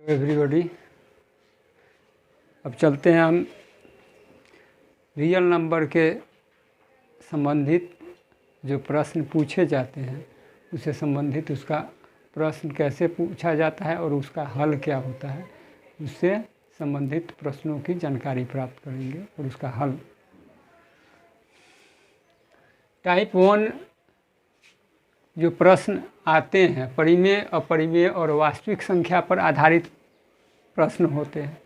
Everybody, अब चलते हैं हम रियल नंबर के संबंधित जो प्रश्न पूछे जाते हैं उससे संबंधित उसका प्रश्न कैसे पूछा जाता है और उसका हल क्या होता है, उससे संबंधित प्रश्नों की जानकारी प्राप्त करेंगे और उसका हल। टाइप 1 जो प्रश्न आते हैं परिमेय, अपरिमेय और वास्तविक संख्या पर आधारित प्रश्न होते हैं।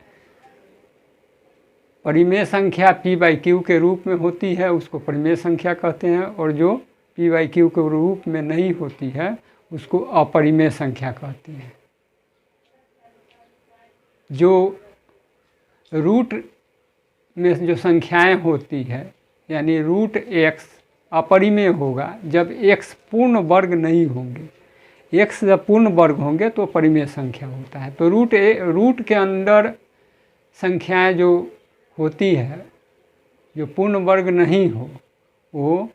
परिमेय संख्या p/q के रूप में होती है, उसको परिमेय संख्या कहते हैं, और जो p/q के रूप में नहीं होती है उसको अपरिमेय संख्या कहते हैं। जो रूट में जो संख्याएं होती है यानी रूट x अपरिमेय होगा जब x पूर्ण वर्ग नहीं होंगे। x जब पूर्ण वर्ग होंगे तो परिमेय संख्या होता है। तो रूट के अंदर संख्याएं जो होती है जो पूर्ण वर्ग नहीं हो वो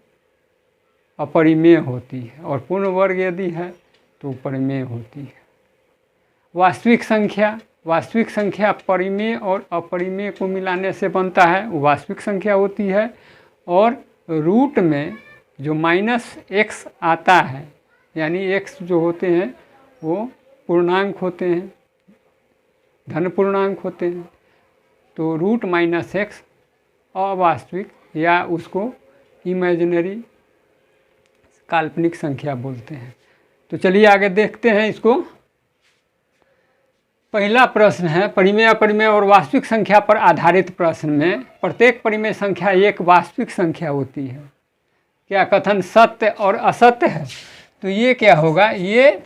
अपरिमेय होती है, और पूर्ण वर्ग यदि है तो परिमेय होती है। वास्तविक संख्या परिमेय और अपरिमेय को मिलाने से बनता है, वो वास्तविक संख्या होती है। और रूट में जो -x आता है यानी x जो होते हैं वो पूर्णांक होते हैं, धन पूर्णांक होते हैं, तो रूट -x अवास्तविक या उसको इमेजिनरी काल्पनिक संख्या बोलते हैं। तो चलिए आगे देखते हैं इसको। पहला प्रश्न है परिमेय, अपरिमेय और वास्तविक संख्या पर आधारित प्रश्न में प्रत्येक परिमेय संख्या एक वास्तविक संख्या होती है। क्या कथन सत्य और असत्य है? तो ये क्या होगा, ये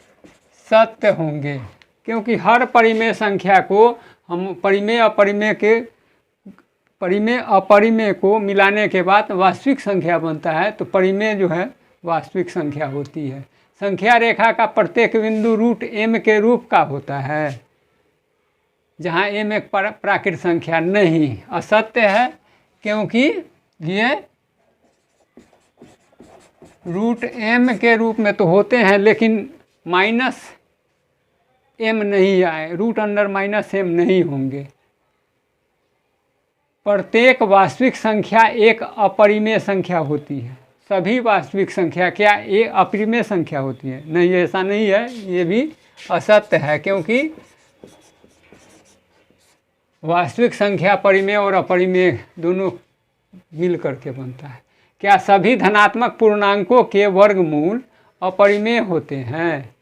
सत्य होंगे, क्योंकि हर परिमेय संख्या को हम परिमेय अपरिमेय को मिलाने के बाद वास्तविक संख्या बनता है। तो परिमेय जो है वास्तविक संख्या होती है। संख्या रेखा का प्रत्येक बिंदु रूट m के रूप का होता है, जहाँ m एक प्राकृत संख्या नहीं। असत्य है क्योंकि ये रूट m के रूप में तो होते हैं लेकिन -m नहीं आए, रूट अंडर -m नहीं होंगे। प्रत्येक वास्तविक संख्या एक अपरिमेय संख्या होती है। सभी वास्तविक संख्या क्या एक अपरिमेय संख्या होती है? नहीं, ऐसा नहीं है, ये भी असत्य है, क्योंकि वास्तविक संख्या परिमेय और अपरिमेय दोनों मिल करके बनता है। क्या सभी धनात्मक पूर्णांकों के वर्गमूल अपरिमेय होते हैं?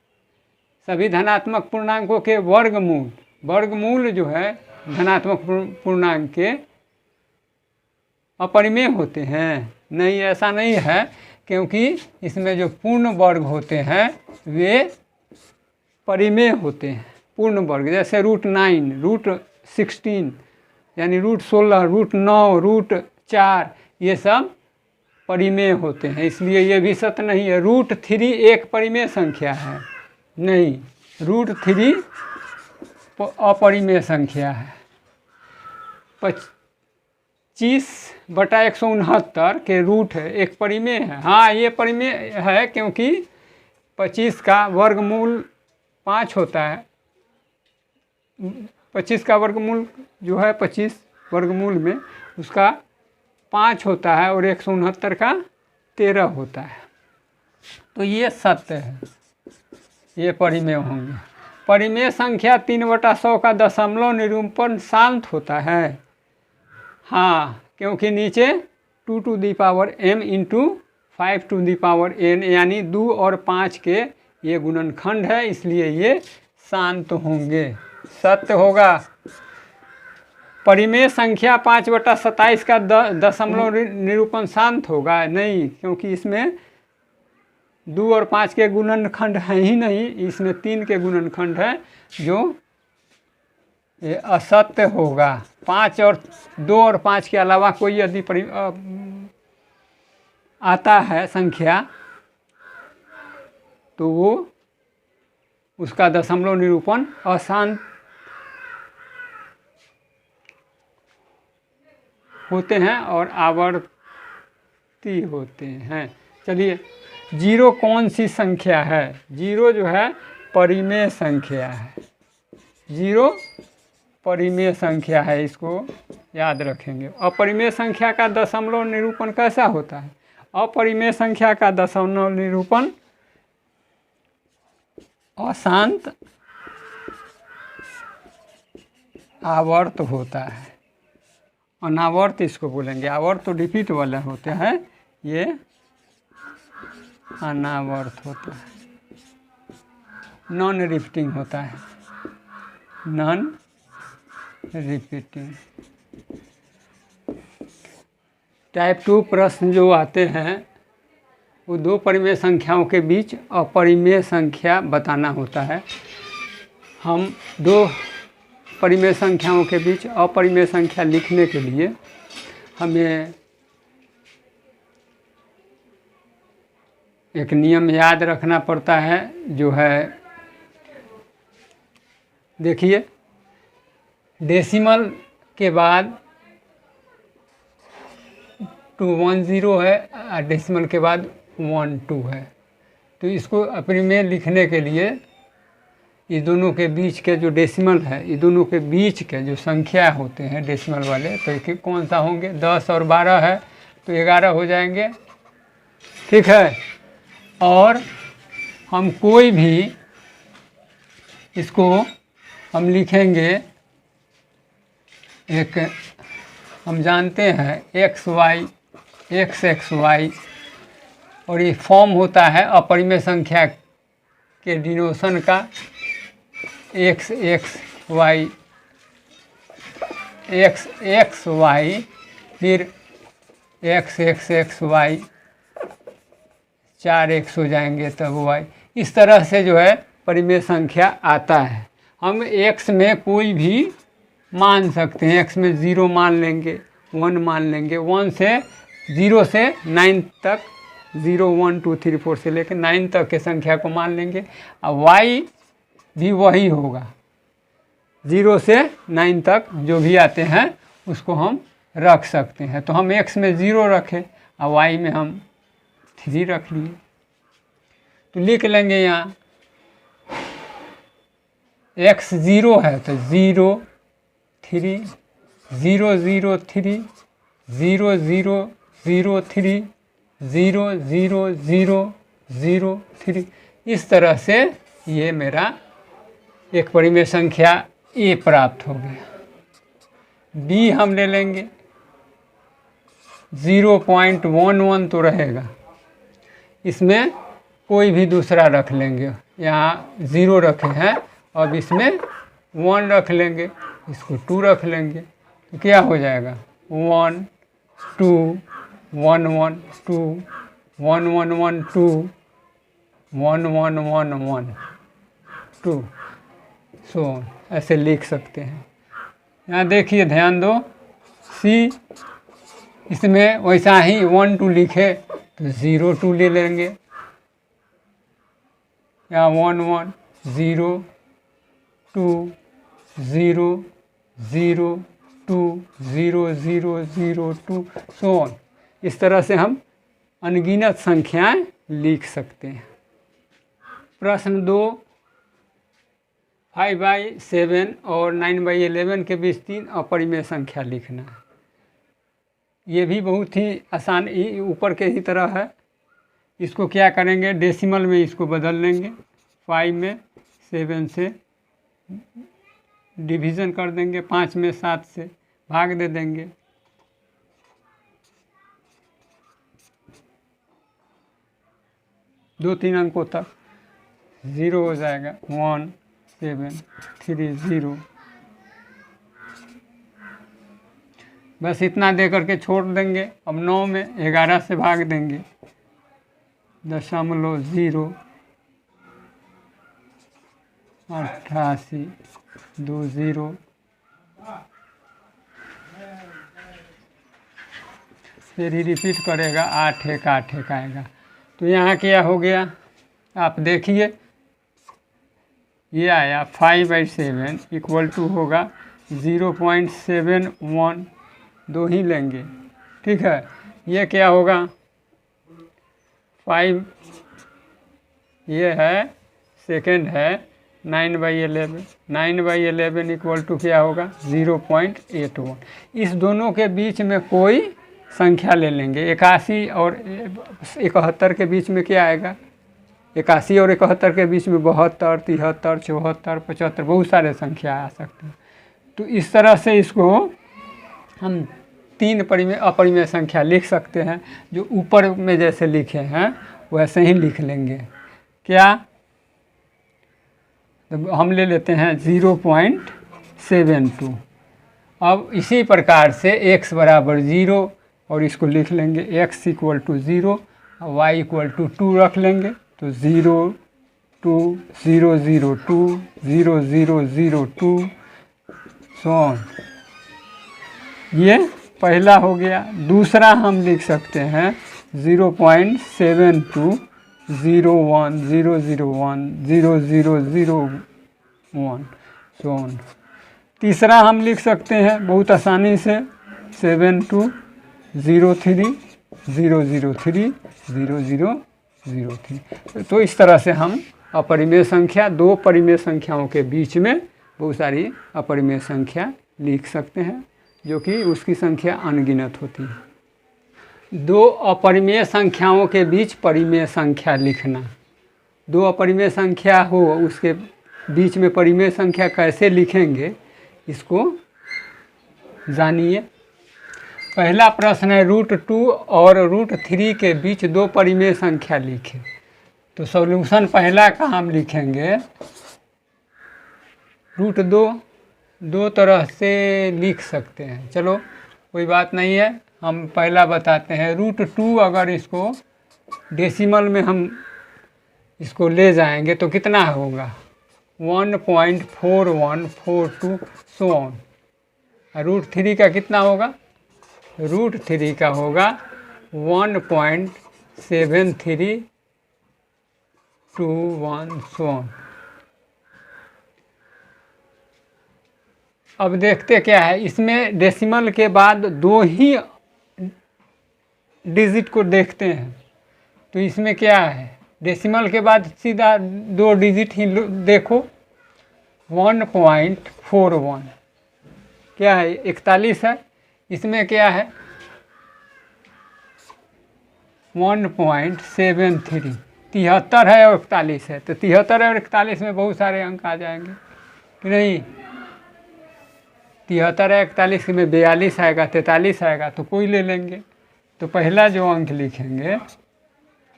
सभी धनात्मक पूर्णांकों के वर्गमूल जो है धनात्मक पूर्णांक के अपरिमेय होते हैं? नहीं, ऐसा नहीं है, क्योंकि इसमें जो पूर्ण वर्ग होते हैं वे परिमेय होते हैं। पूर्ण वर्ग जैसे √9, √16 यानी √16, √9, √4 ये सब परिमेय होते हैं। इसलिए ये भी सत्य नहीं है। √3 एक परिमेय संख्या है? नहीं, √3 अपरिमेय संख्या है। 25/169 के रूट है एक परिमेय है। हाँ, ये परिमेय है क्योंकि 25 का वर्गमूल 5 होता है। 25 का वर्गमूल जो है 25 वर्गमूल में उसका 5 होता है और 169 का 13 होता है। तो ये सत्य है, ये परिमेय होंगे। परिमेय संख्या 3/100 का दशमलव निरूपण शांत होता है। हाँ, क्योंकि नीचे 2m × 5n यानी 2 और 5 के ये गुणनखंड है, इसलिए ये शांत होंगे, सत्य होगा। परिमेय संख्या 5/27 का दशमलव निरूपण शांत होगा? नहीं, क्योंकि इसमें 2 और 5 के गुणनखंड हैं ही नहीं, इसमें 3 के गुणनखंड है, जो ये असत्य होगा। 2 और 5 के अलावा कोई यदि आता है संख्या तो वो उसका दशमलव निरूपण अशांत होते हैं और आवर्ती होते हैं। चलिए, 0 कौन सी संख्या है? 0 जो है परिमेय संख्या है। जीरो परिमेय संख्या है, इसको याद रखेंगे। अपरिमेय संख्या का दशमलव निरूपण कैसा होता है? अपरिमेय संख्या का दशमलव निरूपण अशांत आवर्त होता है। अनावर्त इसको बोलेंगे, आवर्त तो रिपीट वाला होते हैं, ये अनावर्त होता है, नॉन रिपीटिंग होता है, नॉन रिपीटिंग। टाइप 2 प्रश्न जो आते हैं वो दो परिमेय संख्याओं के बीच अपरिमेय संख्या बताना होता है। हम दो परिमेय संख्याओं के बीच अपरिमेय संख्या लिखने के लिए हमें एक नियम याद रखना पड़ता है, जो है, देखिए, डेसिमल के बाद 210 है और डेसिमल के बाद 12 है। तो इसको अपरिमेय लिखने के लिए ये दोनों के बीच के जो डेसिमल है, ये दोनों के बीच के जो संख्या होते हैं डेसिमल वाले, तो एक कौन सा होंगे? 10 और 12 है तो 11 हो जाएंगे, ठीक है। और हम कोई भी इसको हम लिखेंगे, एक हम जानते हैं x y, और ये फॉर्म होता है अपरिमेय संख्या के डिनोशन का x y, फिर x y, 4x हो जाएंगे तब y। इस तरह से जो है परिमेय संख्या आता है। हम x में कोई भी मान सकते हैं, x में 0 मान लेंगे, 1 मान लेंगे, 1 से 0 से 9 तक, 0 1 2 3 4 से लेकर 9 तक के संख्या को मान लेंगे। और y भी वही होगा, 0 से 9 तक जो भी आते हैं उसको हम रख सकते हैं। तो हम x में 0 रखें और y में हम 3 रख लिए, तो लिख लेंगे यहाँ x 0 है तो 0 3 0 0 3 0 0 0 3 0 0 0 0 3। इस तरह से ये मेरा एक परिमेय संख्या a प्राप्त हो गया। b हम ले लेंगे, 0.11 तो रहेगा, इसमें कोई भी दूसरा रख लेंगे। यहाँ 0 रखे हैं, अब इसमें 1 रख लेंगे, इसको 2 रख लेंगे, तो क्या हो जाएगा? 1 2 1 1 2 1 1 1 2 1 1 1 1 2, सो ऐसे लिख सकते हैं। यहाँ देखिए, ध्यान दो, C इसमें वैसा ही 1 2 लिखे तो 0 2 ले लेंगे, यहाँ 1 1 0 2 0 0 2 0 0 0 2, सो ऑन। इस तरह से हम अनगिनत संख्याएं लिख सकते हैं। प्रश्न 2, 5/7 और 9/11 के बीच 3 अपरिमेय संख्या लिखना है। ये भी बहुत ही आसान, ऊपर के ही तरह है। इसको क्या करेंगे? डेसिमल में इसको बदल लेंगे, 5 में 7 से डिवीज़न कर देंगे, 5 में 7 से भाग दे देंगे, दो 3 अंकों तक 0 हो जाएगा, 1 7 3 0। बस इतना दे करके छोड़ देंगे। अब 9 में 11 से भाग देंगे, 0.0 88 20, फिर ही रिपीट करेगा, 8 1 8 1 आएगा। तो यहाँ क्या हो गया? आप देखिए, ये आया 5/7 इक्वल टू होगा 0.71, 2 ही लेंगे, ठीक है। ये क्या होगा? 5 ये है, सेकंड है, 9/11, 9/11 इक्वल टू क्या होगा 0.81। इस दोनों के बीच में कोई संख्या ले लेंगे। 81 और 71 के बीच में क्या आएगा, 81 और 71 के बीच में 72, 73, 74, 75 बहुत सारे संख्या आ सकते हैं। तो इस तरह से इसको हम 3 अपरिमेय संख्या लिख सकते हैं। जो ऊपर में जैसे लिखे हैं वैसे ही लिख लेंगे। क्या, तो हम ले लेते हैं 0.72। अब इसी प्रकार से x बराबर 0 और इसको लिख लेंगे x equal to 0, y equal to 2 रख लेंगे। तो 0 2 0 0 2 0 0 0 2 सो ऑन। ये पहला हो गया। दूसरा हम लिख सकते हैं 0.72 0 1 0 0 1 0 0 0 1 सो ऑन। तीसरा हम लिख सकते हैं बहुत आसानी से 72 0 3 0 0 3 0 0 0 3। तो इस तरह से हम अपरिमेय संख्या, 2 परिमेय संख्याओं के बीच में बहुत सारी अपरिमेय संख्या लिख सकते हैं, जो कि उसकी संख्या अनगिनत होती है। 2 अपरिमेय संख्याओं के बीच परिमेय संख्या लिखना। 2 अपरिमेय संख्या हो उसके बीच में परिमेय संख्या कैसे लिखेंगे, इसको जानिए। पहला प्रश्न है √2 और √3 के बीच 2 परिमेय संख्या लिखें। तो सॉल्यूशन पहला का हम लिखेंगे √2 दो तरह से लिख सकते हैं। चलो कोई बात नहीं है, हम पहला बताते हैं। √2 अगर इसको डेसिमल में हम इसको ले जाएंगे तो कितना होगा 1.4142 सो ऑन। √3 का कितना होगा, √3 का होगा 1.7321 सो ऑन। अब देखते क्या है, इसमें डेसिमल के बाद 2 ही डिजिट को देखते हैं। तो इसमें क्या है, डेसिमल के बाद सीधा 2 डिजिट ही देखो। 1.41 क्या है 41 है। इसमें क्या है 1.73, 73 है और 41 है। तो 73 और 41 में बहुत सारे अंक आ जाएंगे कि नहीं। 73 है 41 में 42 आएगा, 43 आएगा, तो कोई ले लेंगे। तो पहला जो अंक लिखेंगे,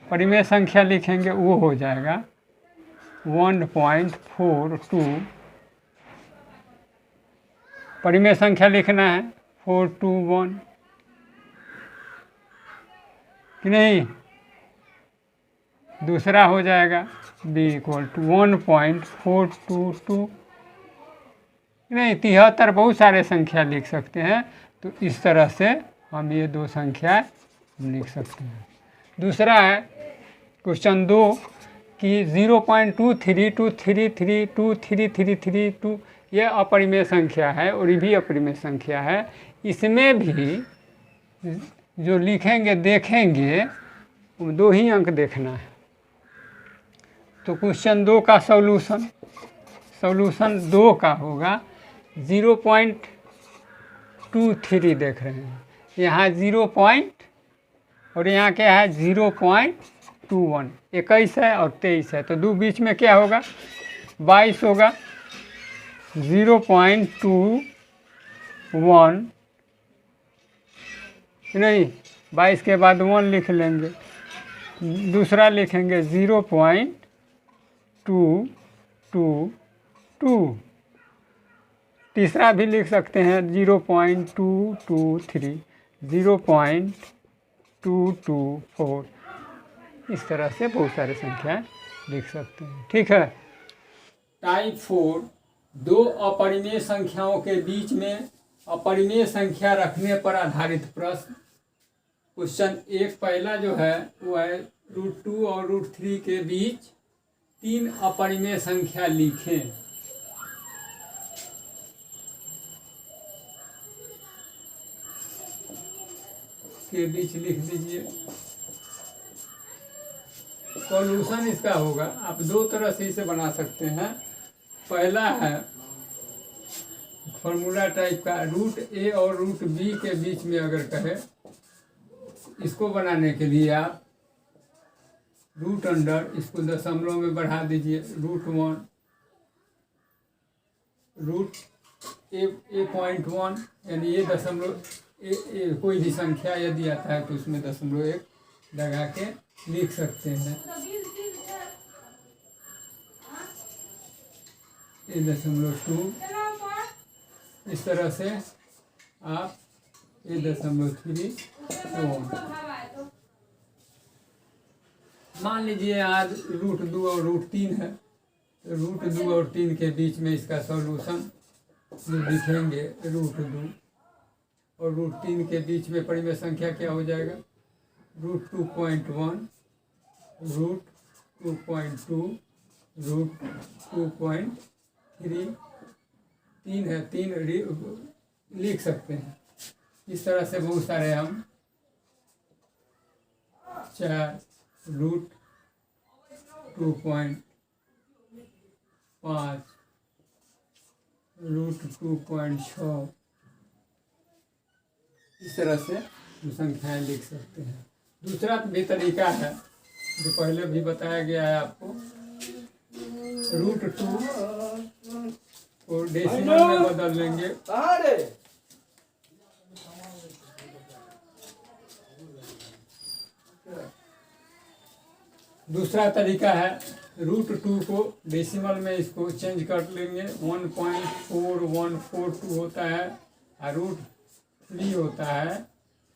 परिमेय संख्या लिखेंगे, वो हो जाएगा 1.42। परिमेय संख्या लिखना है 421 कि नहीं। दूसरा हो जाएगा b इक्वल टू 1.422 नहीं। 73 बहुत सारे संख्या लिख सकते हैं। तो इस तरह से हम ये 2 संख्या लिख सकते हैं। दूसरा है क्वेश्चन 2 कि 0.232332 ये अपरिमेय संख्या है और ये भी अपरिमेय संख्या है। इसमें भी जो लिखेंगे देखेंगे 2 ही अंक देखना है। तो क्वेश्चन 2 का सॉल्यूशन 2 का होगा 0.23 देख रहे हैं, यहाँ 0 और यहाँ क्या है 0.21, 21 है और 23 है। तो 2 बीच में क्या होगा 22 होगा। 0.21 नहीं, 22 के बाद 1 लिख लेंगे। दूसरा लिखेंगे 0.222। तीसरा भी लिख सकते हैं 0.223, 0.224। इस तरह से बहुत सारे संख्याएं लिख सकते हैं। ठीक है। टाइप 4 2 अपरिमेय संख्याओं के बीच में अपरिमेय संख्या रखने पर आधारित प्रश्न। क्वेश्चन 1 पहला जो है वो है √2 और √3 के बीच 3 अपरिमेय संख्या लिखें। के बीच लिख दीजिए। सॉल्यूशन इसका होगा, आप 2 तरह से इसे बना सकते हैं। पहला है फॉर्मूला टाइप का, रूट ए और रूट बी के बीच में अगर कहे, इसको बनाने के लिए आप रूट अंडर, इसको दशमलव में बढ़ा दीजिए, √1 रूट a.1, यानी ये दशमलव कोई भी संख्या यदि आता है तो उसमें दशमलव 1 लगा के लिख सकते हैं। ये .2, इस तरह से आप ये .3 मान लीजिए आज √2 और √3 है, तो √2 और 3 के बीच में इसका सॉल्यूशन जो लिखेंगे, √2 और √3 के बीच में परिमेय संख्या क्या हो जाएगा, √2.1 √2.2 √2.3, 3 है, 3 लिख सकते हैं। इस तरह से बहुत सारे हम 4 √2.5 √2.6 इस तरह से संख्याएं लिख सकते हैं। दूसरा भी तरीका है जो पहले भी बताया गया है आपको, √2 को डेसिमल में बदल लेंगे, दूसरा तरीका है √2 को डेसिमल में इसको चेंज कर लेंगे, 1.4142 होता है और √3 होता है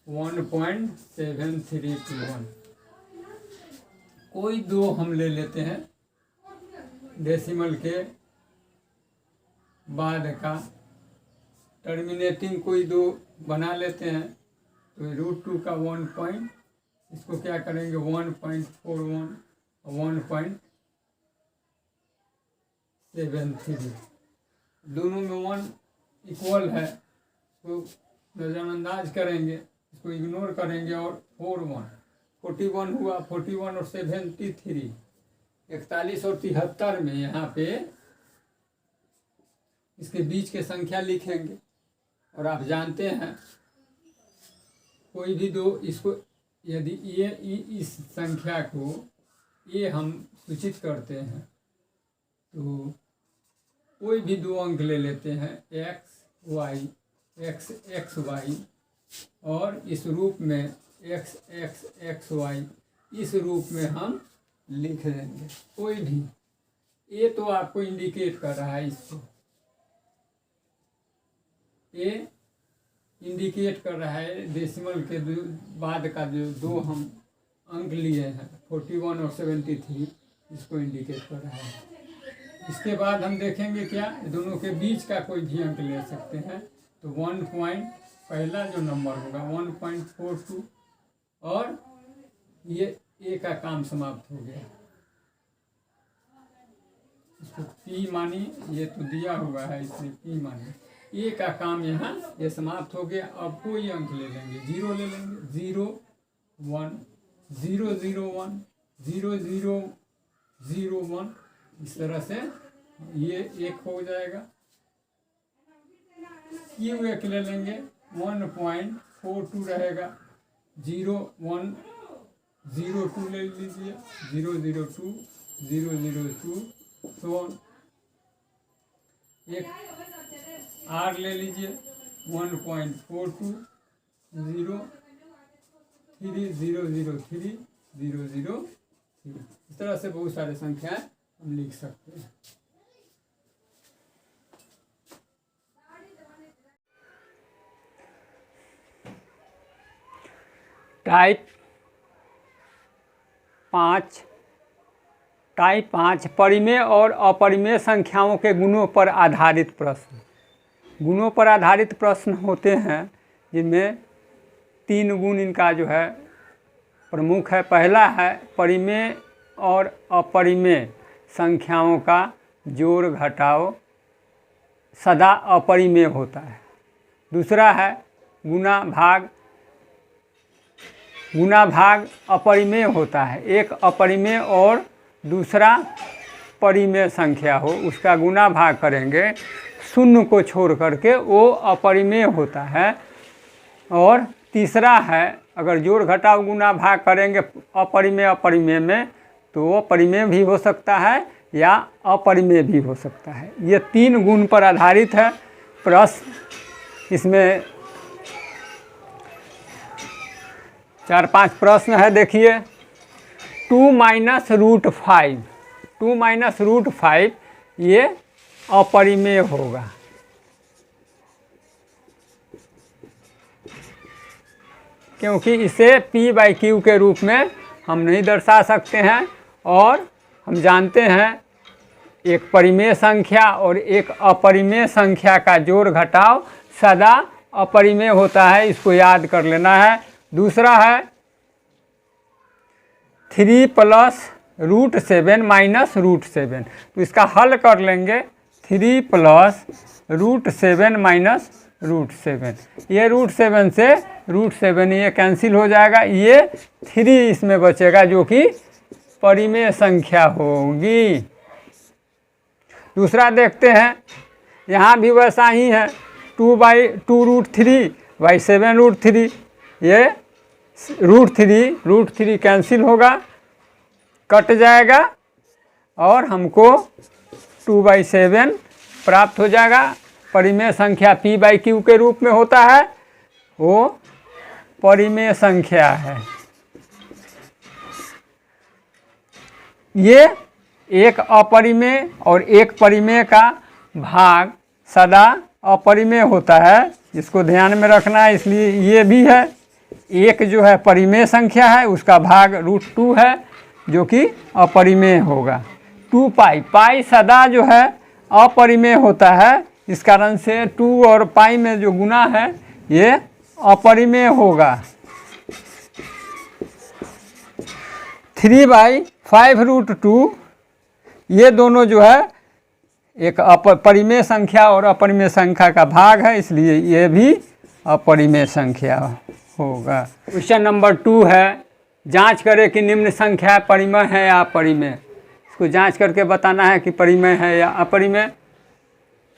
1.7321। कोई दो हम ले लेते हैं डेसिमल के बाद का, टर्मिनेटिंग कोई दो बना लेते हैं, तो √2 का 1 इसको क्या करेंगे 1.41 1.73, दोनों में 1 इक्वल है तो नज़रअंदाज करेंगे, इसको इग्नोर करेंगे और 41 हुआ, 41 और 73, 41 और 73 में यहाँ पे इसके बीच के संख्या लिखेंगे। और आप जानते हैं कोई भी दो, इसको यदि ये इस संख्या को ये हम सूचित करते हैं तो कोई भी दो अंक ले लेते हैं, x y और इस रूप में x y, इस रूप में हम लिख देंगे। कोई भी, ये तो आपको इंडिकेट कर रहा है, इसको ये इंडिकेट कर रहा है डेसिमल के बाद का जो दो हम अंक लिए हैं 41 और 73, इसको इंडिकेट कर रहा है। इसके बाद हम देखेंगे क्या, दोनों के बीच का कोई भी अंक ले सकते हैं, तो 1 पहला जो नंबर होगा 1.42 और ये ए का काम समाप्त हो गया, इसको P मानिए, ये तो दिया हुआ है इसमें P मानिए, ए का काम यहाँ ये समाप्त हो गया। अब कोई अंक ले लेंगे, 0 ले लेंगे, 0 1 0 0 1 0 0 0 1, इस तरह से ये एक हो जाएगा। Q एक ले लेंगे, 1.42 रहेगा, 0 1 0 2 ले लीजिए, 0 0 2 0 0 2 तो एक R ले लीजिए, 1.42 0 3 0 0 3 0 0 3, इस तरह से बहुत सारे संख्याएं हम लिख सकते हैं। टाइप 5 परिमेय और अपरिमेय संख्याओं के गुणों पर आधारित प्रश्न। गुणों पर आधारित प्रश्न होते हैं जिनमें 3 गुण इनका जो है प्रमुख है। पहला है परिमेय और अपरिमेय संख्याओं का जोड़ घटाव सदा अपरिमेय होता है। दूसरा है गुणा भाग अपरिमेय होता है, एक अपरिमेय और दूसरा परिमेय संख्या हो उसका गुना भाग करेंगे, शून्य को छोड़ करके, वो अपरिमेय होता है। और तीसरा है, अगर जोड़ घटाव गुना भाग करेंगे अपरिमेय अपरिमेय में, तो वो परिमेय भी हो सकता है या अपरिमेय भी हो सकता है। ये 3 गुण पर आधारित है प्रश्न। इसमें 4-5 प्रश्न है, देखिए। 2 माइनस रूट 5, 2 माइनस रूट 5 ये अपरिमेय होगा। क्योंकि इसे p/q के रूप में हम नहीं दर्शा सकते हैं, और हम जानते हैं एक परिमेय संख्या और एक अपरिमेय संख्या का जोड़ घटाव सदा अपरिमेय होता है, इसको याद कर लेना है। दूसरा है 3 प्लस रूट 7 माइनस रूट 7, तो इसका हल कर लेंगे। 3 प्लस रूट 7 माइनस रूट 7, ये रूट 7 से रूट 7 ये कैंसिल हो जाएगा, ये 3 इसमें बचेगा जो कि परिमेय संख्या होगी। दूसरा देखते हैं, यहाँ भी वैसा ही है, 2/2 रूट 3/7 रूट 3, ये रूट 3 कैंसिल होगा, कट जाएगा, और हमको 2/7 प्राप्त हो जाएगा। परिमेय संख्या p/q के रूप में होता है, वो परिमेय संख्या है। ये एक अपरिमेय और एक परिमेय का भाग सदा अपरिमेय होता है, इसको ध्यान में रखना है। इसलिए ये भी है, एक जो है परिमेय संख्या है, उसका भाग √2 है जो कि अपरिमेय होगा। 2π, पाई सदा जो है अपरिमेय होता है, इस कारण से 2 और पाई में जो गुना है ये अपरिमेय होगा। 3/5 रूट 2, ये दोनों जो है एक परिमेय संख्या और अपरिमेय संख्या का भाग है, इसलिए ये भी अपरिमेय संख्या होगा। क्वेश्चन नंबर 2 है, जांच करें कि निम्न संख्या परिमेय है या अपरिमेय। इसको जांच करके बताना है कि परिमेय है या अपरिमेय।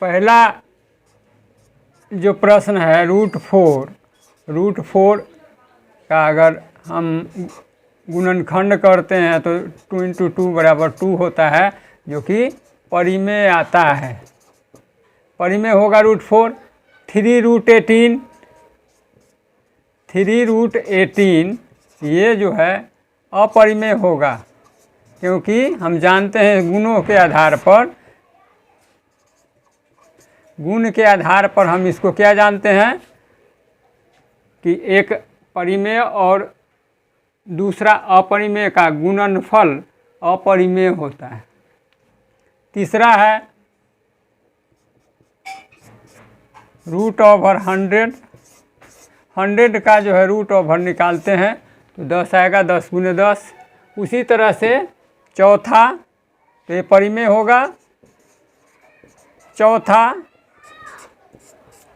पहला जो प्रश्न है √4 का अगर हम गुणनखंड करते हैं तो 2 × 2 = 2 होता है, जो कि परिमेय आता है। परिमेय होगा √4। 3√18 ये जो है अपरिमेय होगा, क्योंकि हम जानते हैं गुणों के आधार पर, गुण के आधार पर हम इसको क्या जानते हैं कि एक परिमेय और दूसरा अपरिमेय का गुणनफल अपरिमेय होता है। तीसरा है √100, 100 का जो है √, निकालते हैं तो 10 आएगा, 10 × 10। उसी तरह से चौथा, तो ये परिमेय होगा। चौथा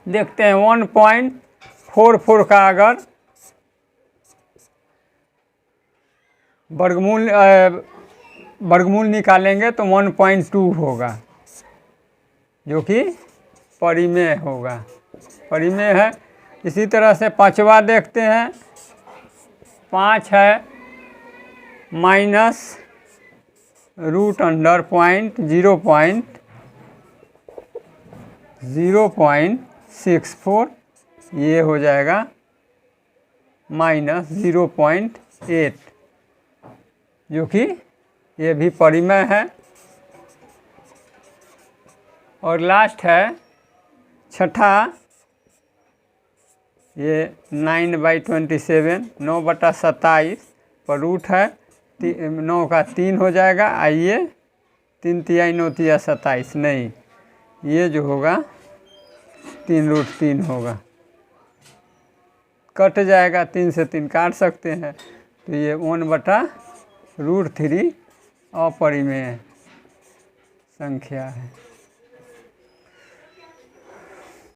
देखते हैं 1.44 का अगर वर्गमूल निकालेंगे तो 1.2 होगा, जो कि परिमेय होगा, परिमेय है। इसी तरह से पांचवा देखते हैं, 5 है माइनस √0.64, ये हो जाएगा -0.8, जो कि ये भी परिमेय है। और लास्ट है छठा, ये 9/27, 9/27 पर रूट है, 9 का 3 हो जाएगा। आइए 3 × 9 = 27, नहीं, ये जो होगा 3√3 होगा, कट जाएगा, 3 से 3 काट सकते हैं, तो ये 1/√3 अपरिमेय संख्या है।